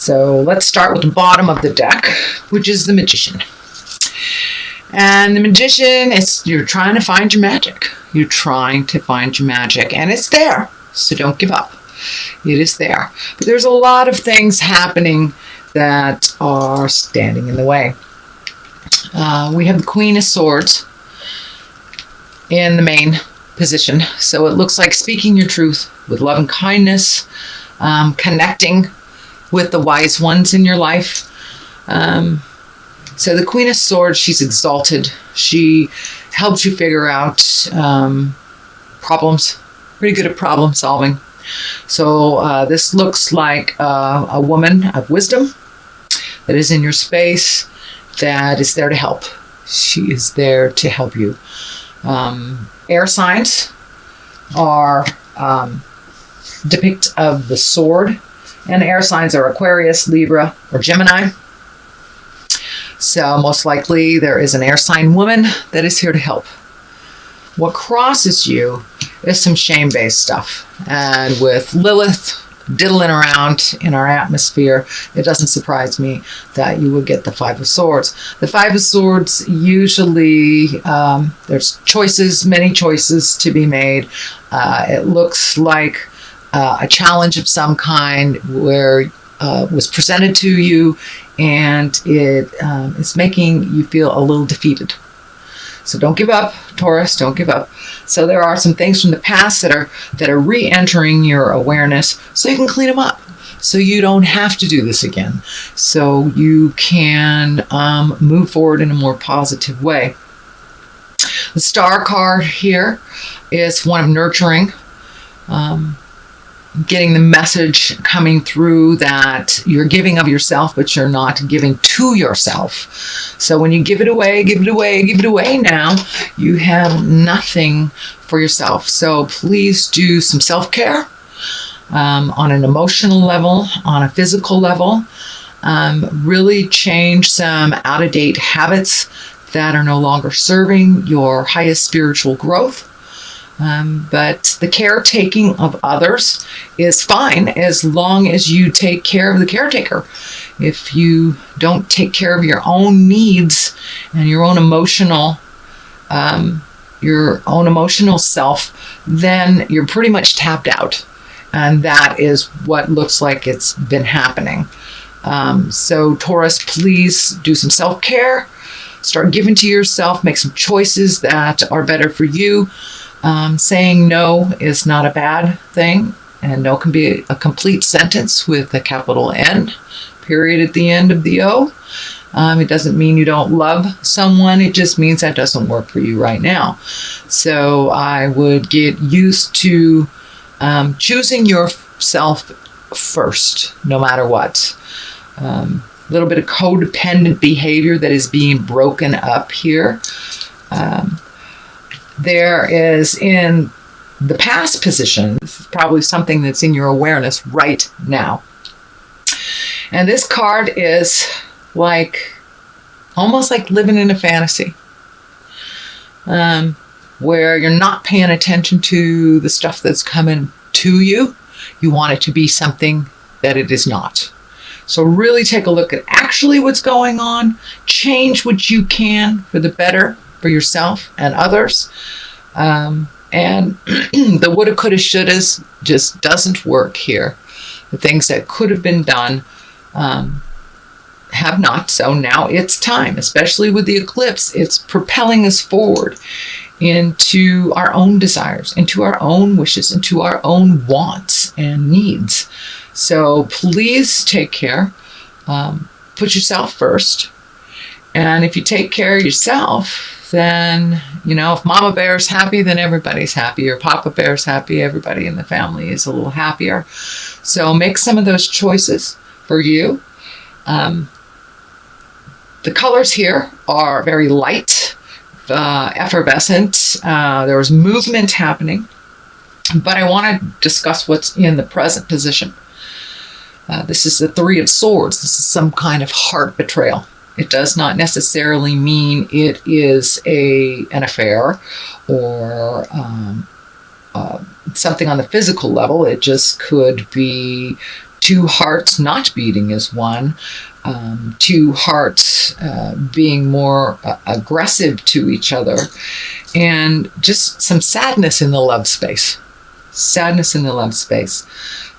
So let's start with the bottom of the deck, which is the Magician. And the Magician is, you're trying to find your magic. You're trying to find your magic, and it's there. So don't give up. It is there. But there's a lot of things happening that are standing in the way. We have the Queen of Swords in the main position. So it looks like speaking your truth with love and kindness, connecting with the wise ones in your life. So the Queen of Swords, she's exalted. She helps you figure out problems. Pretty good at problem solving. So this looks like a woman of wisdom that is in your space, that is there to help. She is there to help you. Air signs are depict of the sword, and air signs are Aquarius, Libra, or Gemini. So most likely there is an air sign woman that is here to help. What crosses you is some shame-based stuff. And with Lilith diddling around in our atmosphere, it doesn't surprise me that you would get the Five of Swords. The Five of Swords, usually there's choices, many choices to be made. It looks like a challenge of some kind where was presented to you, and it is making you feel a little defeated. So don't give up, Taurus, don't give up. So there are some things from the past that are re-entering your awareness, so you can clean them up. So you don't have to do this again. So you can move forward in a more positive way. The Star card here is one of nurturing. Getting the message coming through that you're giving of yourself, but you're not giving to yourself. So when you give it away, give it away, give it away now, you have nothing for yourself. So please do some self-care on an emotional level, on a physical level. Really change some out-of-date habits that are no longer serving your highest spiritual growth. But the caretaking of others is fine as long as you take care of the caretaker. If you don't take care of your own needs and your own emotional self, then you're pretty much tapped out. And that is what looks like it's been happening. So Taurus, please do some self-care. Start giving to yourself. Make some choices that are better for you. Saying no is not a bad thing, and no can be a complete sentence with a capital N, period at the end of the O. It doesn't mean you don't love someone, it just means that doesn't work for you right now. So I would get used to choosing yourself first, no matter what. A little bit of codependent behavior that is being broken up here. There is in the past position, this is probably something that's in your awareness right now. And this card is like, almost like living in a fantasy, where you're not paying attention to the stuff that's coming to you. You want it to be something that it is not. So really take a look at actually what's going on, change what you can for the better, for yourself and others. And the woulda, coulda, shouldas just doesn't work here. The things that could have been done have not. So now it's time, especially with the eclipse, it's propelling us forward into our own desires, into our own wishes, into our own wants and needs. So please take care. Put yourself first. And if you take care of yourself, then, you know, if Mama Bear's happy, then everybody's happy. Or Papa Bear's happy, everybody in the family is a little happier. So make some of those choices for you. The colors here are very light, effervescent. There was movement happening. But I want to discuss what's in the present position. This is the Three of Swords. This is some kind of heart betrayal. It does not necessarily mean it is an affair or something on the physical level. It just could be two hearts not beating as one, two hearts being more aggressive to each other, and just some sadness in the love space. Sadness in the love space.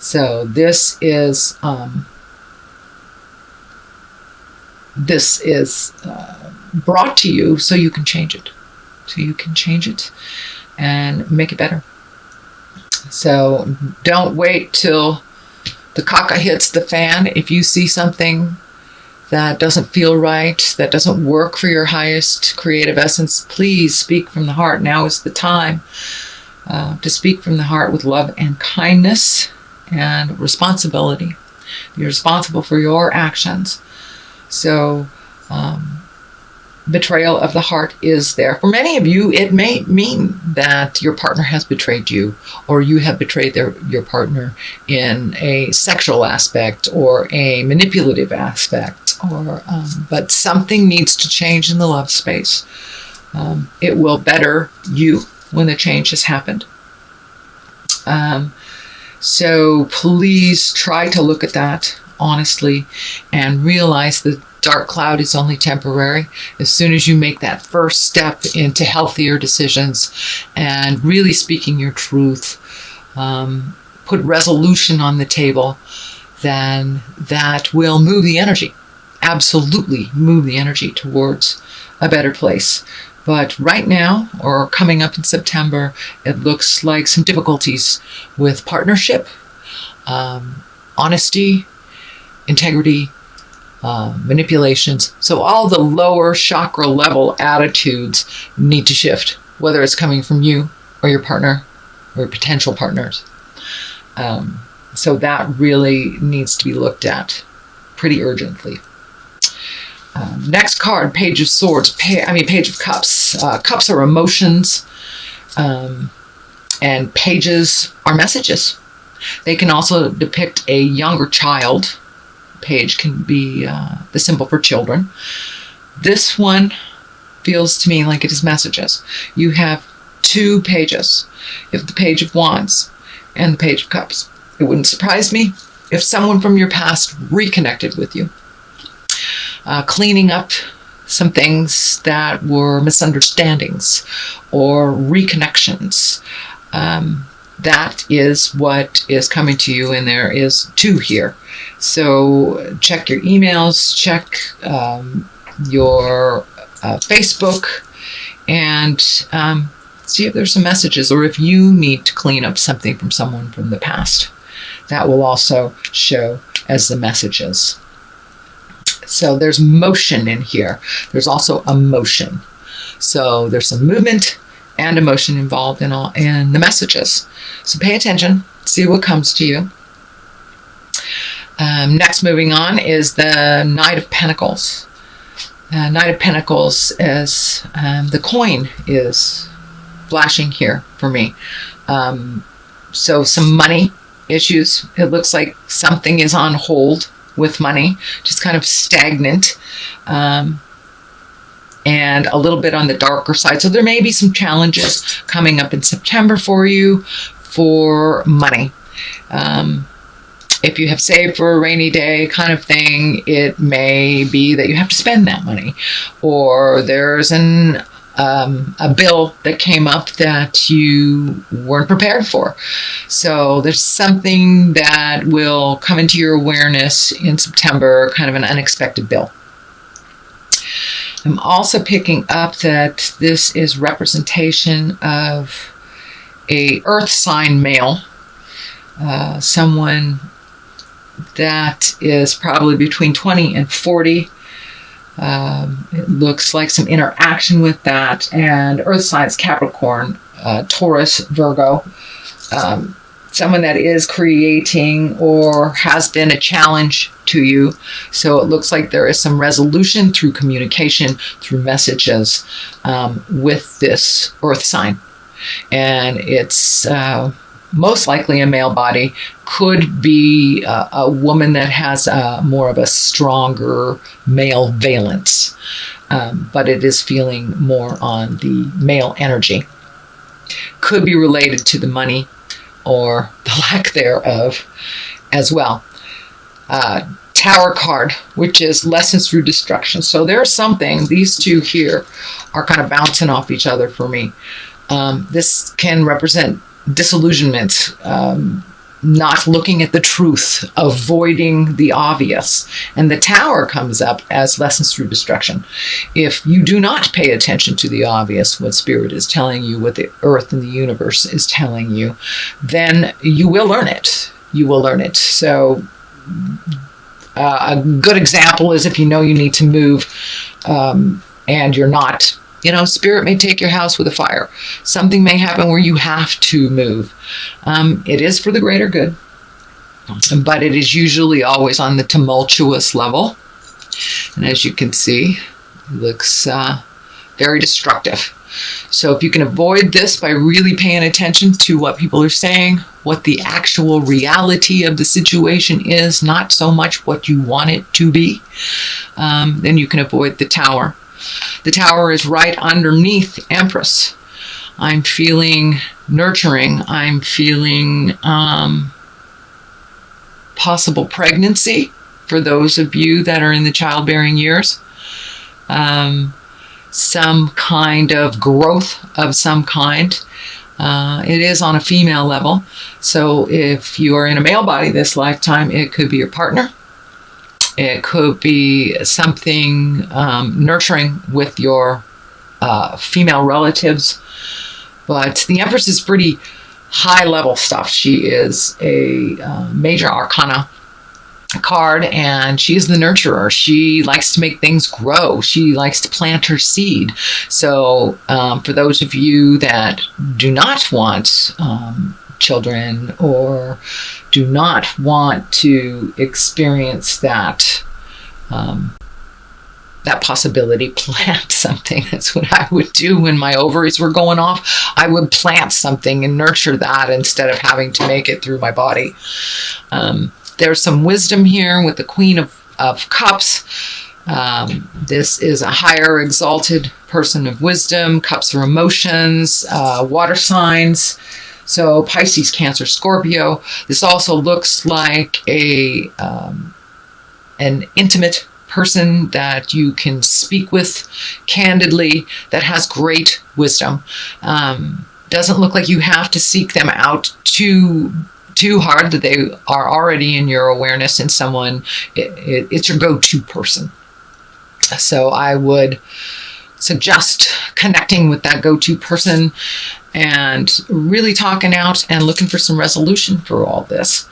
So this is brought to you so you can change it. So you can change it and make it better. So don't wait till the caca hits the fan. If you see something that doesn't feel right, that doesn't work for your highest creative essence, please speak from the heart. Now is the time to speak from the heart with love and kindness and responsibility. You're responsible for your actions. So betrayal of the heart is there. For many of you, it may mean that your partner has betrayed you, or you have betrayed your partner in a sexual aspect or a manipulative aspect, or but something needs to change in the love space. It will better you when the change has happened. So please try to look at that honestly and realize that dark cloud is only temporary. As soon as you make that first step into healthier decisions and really speaking your truth, put resolution on the table, then that will move the energy. Absolutely move the energy towards a better place. But right now, or coming up in September, it looks like some difficulties with partnership, honesty, integrity, manipulations. So all the lower chakra level attitudes need to shift, whether it's coming from you or your partner or potential partners. So that really needs to be looked at pretty urgently. Next card, Page of Swords, Page of Cups. Cups are emotions, and pages are messages. They can also depict a younger child. Page can be the symbol for children. This one feels to me like it is messages. You have two pages. You have the Page of Wands and the Page of Cups. It wouldn't surprise me if someone from your past reconnected with you. Cleaning up some things that were misunderstandings or reconnections. That is what is coming to you, and there is two here. So check your emails, check your Facebook, and see if there's some messages, or if you need to clean up something from someone from the past. That will also show as the messages. So there's motion in here. There's also emotion. So there's some movement and emotion involved in the messages. So pay attention, see what comes to you. Next, moving on, is the Knight of Pentacles. Knight of Pentacles is the coin is flashing here for me. So some money issues. It looks like something is on hold with money, just kind of stagnant, and a little bit on the darker side. So there may be some challenges coming up in September for you for money. If you have saved for a rainy day kind of thing, it may be that you have to spend that money, or there's a bill that came up that you weren't prepared for. So there's something that will come into your awareness in September, kind of an unexpected bill. I'm also picking up that this is representation of a earth sign male, someone that is probably between 20 and 40. It looks like some interaction with that, and earth signs Capricorn, Taurus, Virgo, someone that is creating or has been a challenge to you. So it looks like there is some resolution through communication, through messages, with this earth sign. And it's most likely a male body, could be a woman that has more of a stronger male valence, but it is feeling more on the male energy. Could be related to the money or the lack thereof as well. Tower card, which is lessons through destruction. So there's something, these two here are kind of bouncing off each other for me. This can represent disillusionment, not looking at the truth, avoiding the obvious. And the Tower comes up as lessons through destruction. If you do not pay attention to the obvious, what Spirit is telling you, what the earth and the universe is telling you, then you will learn it. You will learn it. So a good example is if you know you need to move and you're not, Spirit may take your house with a fire. Something may happen where you have to move. It is for the greater good, but it is usually always on the tumultuous level. And as you can see, it looks very destructive. So if you can avoid this by really paying attention to what people are saying, what the actual reality of the situation is, not so much what you want it to be, then you can avoid the Tower. The Tower is right underneath Empress. I'm feeling nurturing. I'm feeling possible pregnancy for those of you that are in the childbearing years. Some kind of growth of some kind. It is on a female level. So if you are in a male body this lifetime, it could be your partner. It could be something nurturing with your female relatives. But the Empress is pretty high level stuff. She is a major arcana card, and she is the nurturer. She likes to make things grow. She likes to plant her seed. So for those of you that do not want children or do not want to experience that that possibility, plant something. That's what I would do when my ovaries were going off. I would plant something and nurture that instead of having to make it through my body. There's some wisdom here with the Queen of Cups. This is a higher exalted person of wisdom. Cups are emotions, water signs. So Pisces, Cancer, Scorpio. This also looks like an intimate person that you can speak with candidly, that has great wisdom. Doesn't look like you have to seek them out too hard, that they are already in your awareness, and someone, it's your go-to person. So I would suggest connecting with that go-to person and really talking out and looking for some resolution for all this.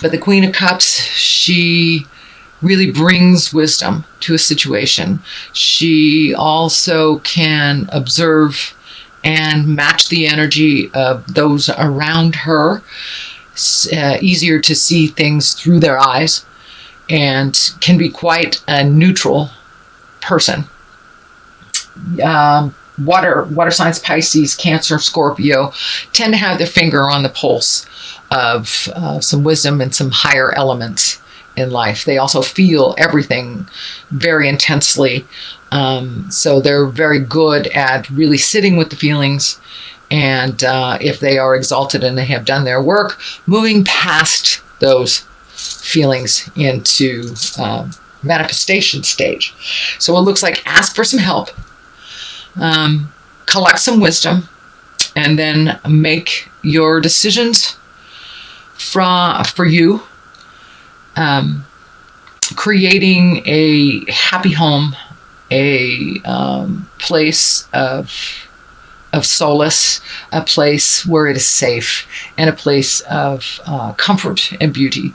But the Queen of Cups, she really brings wisdom to a situation. She also can observe and match the energy of those around her. Easier to see things through their eyes, and can be quite a neutral person. Water signs, Pisces, Cancer, Scorpio, tend to have their finger on the pulse of some wisdom and some higher elements in life. They also feel everything very intensely. So they're very good at really sitting with the feelings, and if they are exalted and they have done their work, moving past those feelings into manifestation stage. So it looks like ask for some help, collect some wisdom, and then make your decisions for you. Creating a happy home, a place of solace, a place where it is safe, and a place of comfort and beauty.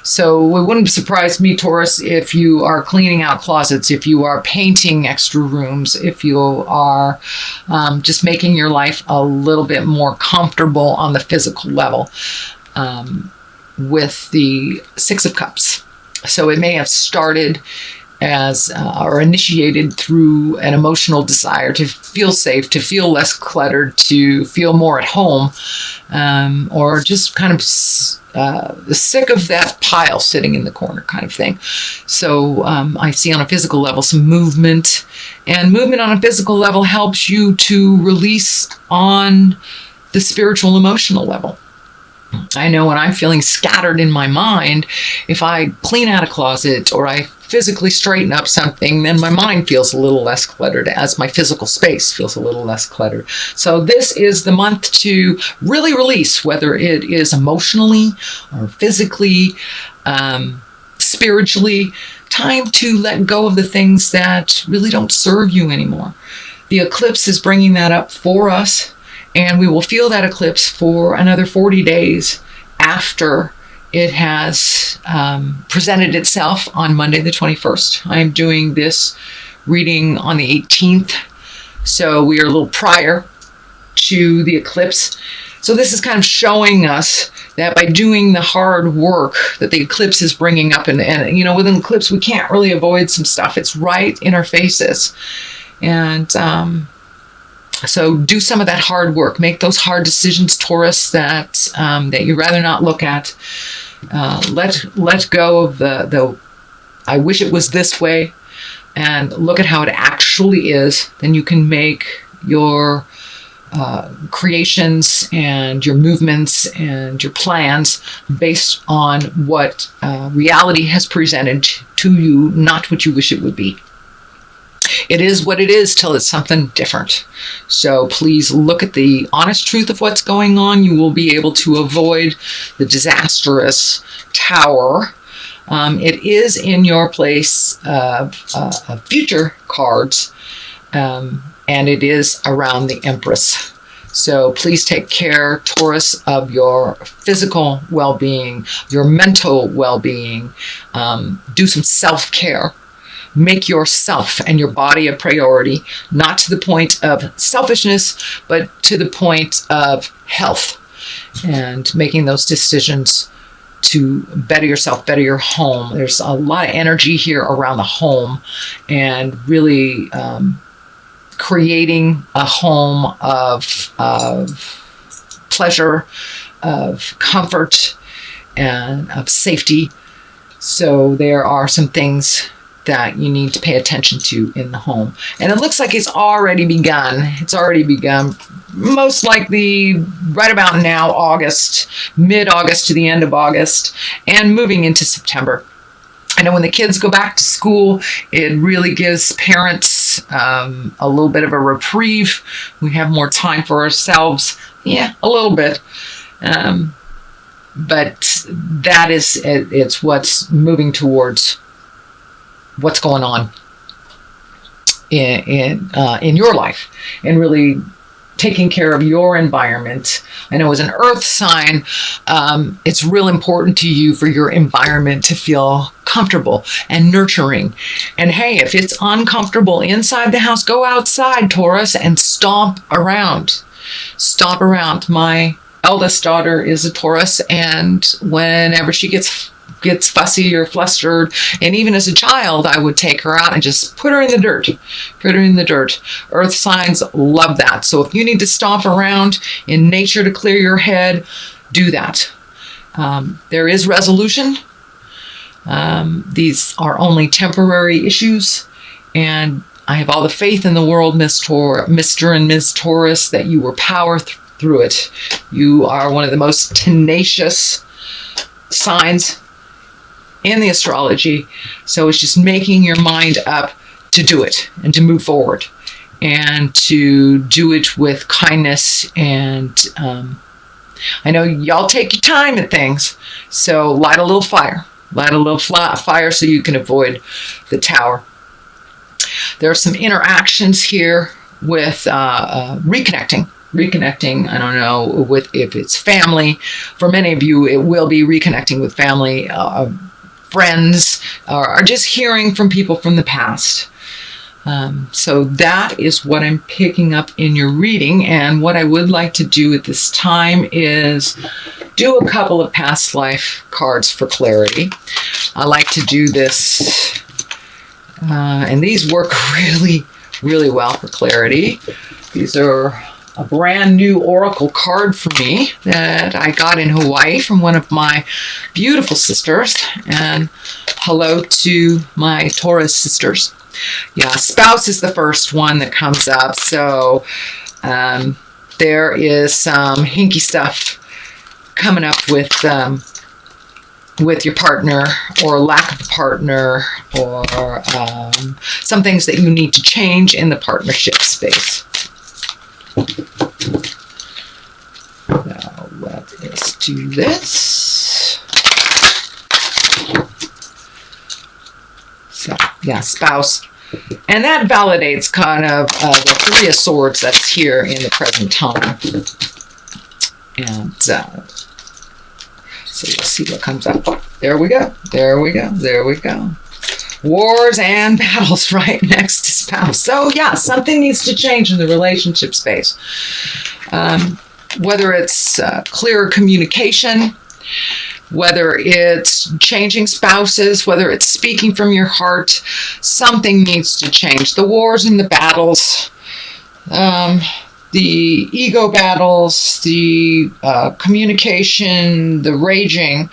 So it wouldn't surprise me, Taurus, if you are cleaning out closets, if you are painting extra rooms, if you are just making your life a little bit more comfortable on the physical level, with the Six of Cups. So it may have started as or initiated through an emotional desire to feel safe, to feel less cluttered, to feel more at home, or just kind of sick of that pile sitting in the corner kind of thing. So I see on a physical level some movement, and movement on a physical level helps you to release on the spiritual emotional level. I know when I'm feeling scattered in my mind, if I clean out a closet or I physically straighten up something, then my mind feels a little less cluttered as my physical space feels a little less cluttered. So this is the month to really release, whether it is emotionally or physically, spiritually, time to let go of the things that really don't serve you anymore. The eclipse is bringing that up for us, and we will feel that eclipse for another 40 days after it has presented itself on Monday the 21st. I'm doing this reading on the 18th, so we are a little prior to the eclipse. So this is kind of showing us that by doing the hard work that the eclipse is bringing up, and you know, with an eclipse, we can't really avoid some stuff. It's right in our faces. And so do some of that hard work. Make those hard decisions, Taurus, that you'd rather not look at. Let go of the I wish it was this way, and look at how it actually is. Then you can make your creations and your movements and your plans based on what reality has presented to you, not what you wish it would be. It is what it is till it's something different. So please look at the honest truth of what's going on. You will be able to avoid the disastrous tower. It is in your place of future cards, and it is around the Empress. So please take care, Taurus, of your physical well-being, your mental well-being. Do some self-care. Make yourself and your body a priority, not to the point of selfishness, but to the point of health, and making those decisions to better yourself, better your home. There's a lot of energy here around the home, and really creating a home of pleasure, of comfort, and of safety. So there are some things that you need to pay attention to in the home. And it looks like it's already begun. It's already begun, most likely right about now, August, mid-August to the end of August, and moving into September. I know when the kids go back to school, it really gives parents a little bit of a reprieve. We have more time for ourselves. Yeah, a little bit. But that is, it's what's moving towards what's going on in your life, and really taking care of your environment. I know as an earth sign, it's real important to you for your environment to feel comfortable and nurturing. And hey, if it's uncomfortable inside the house, go outside, Taurus, and stomp around. Stomp around. My eldest daughter is a Taurus, and whenever she gets fussy or flustered, and even as a child, I would take her out and just put her in the dirt. Put her in the dirt. Earth signs love that. So if you need to stomp around in nature to clear your head, do that. There is resolution. These are only temporary issues, and I have all the faith in the world, Mr. and Ms. Taurus, that you will power through it. You are one of the most tenacious signs in the astrology. So it's just making your mind up to do it and to move forward and to do it with kindness. And I know y'all take your time at things, so light a little fire. Light a little fire so you can avoid the tower. There are some interactions here with reconnecting. I don't know if it's family. For many of you, it will be reconnecting with family, friends, or just hearing from people from the past. So that is what I'm picking up in your reading. And what I would like to do at this time is do a couple of past life cards for clarity. I like to do this, and these work really, really well for clarity. These are a brand new oracle card for me that I got in Hawaii from one of my beautiful sisters. And hello to my Taurus sisters. Yeah, spouse is the first one that comes up. So there is some hinky stuff coming up with your partner, or lack of a partner, or some things that you need to change in the partnership space. Now let's do this. So, yeah, spouse. And that validates kind of the Three of Swords that's here in the present time. And so we'll see what comes up. There we go. There we go. There we go. Wars and battles right next to spouse. So yeah, something needs to change in the relationship space. Whether it's clearer communication, whether it's changing spouses, whether it's speaking from your heart, something needs to change. The wars and the battles, the ego battles, the communication, the raging,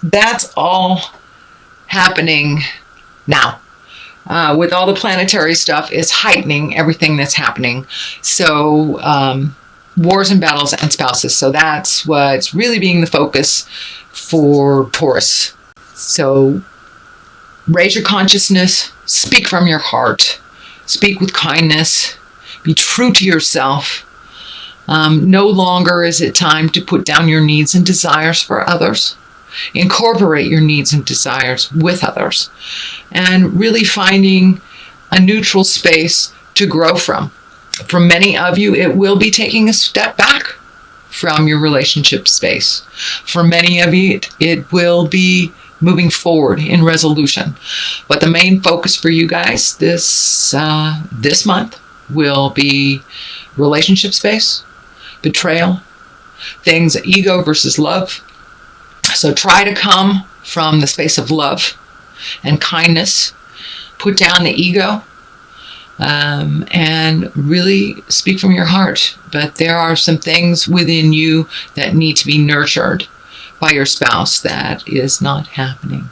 that's all happening now. With all the planetary stuff, is heightening everything that's happening. So wars and battles and spouses. So that's what's really being the focus for Taurus. So raise your consciousness, speak from your heart, speak with kindness, be true to yourself. No longer is it time to put down your needs and desires for others. Incorporate your needs and desires with others, and really finding a neutral space to grow from. For many of you, it will be taking a step back from your relationship space. For many of you, it will be moving forward in resolution. But the main focus for you guys this month will be relationship space, betrayal, things ego versus love. So try to come from the space of love and kindness. Put down the ego. And really speak from your heart. But there are some things within you that need to be nurtured by your spouse that is not happening.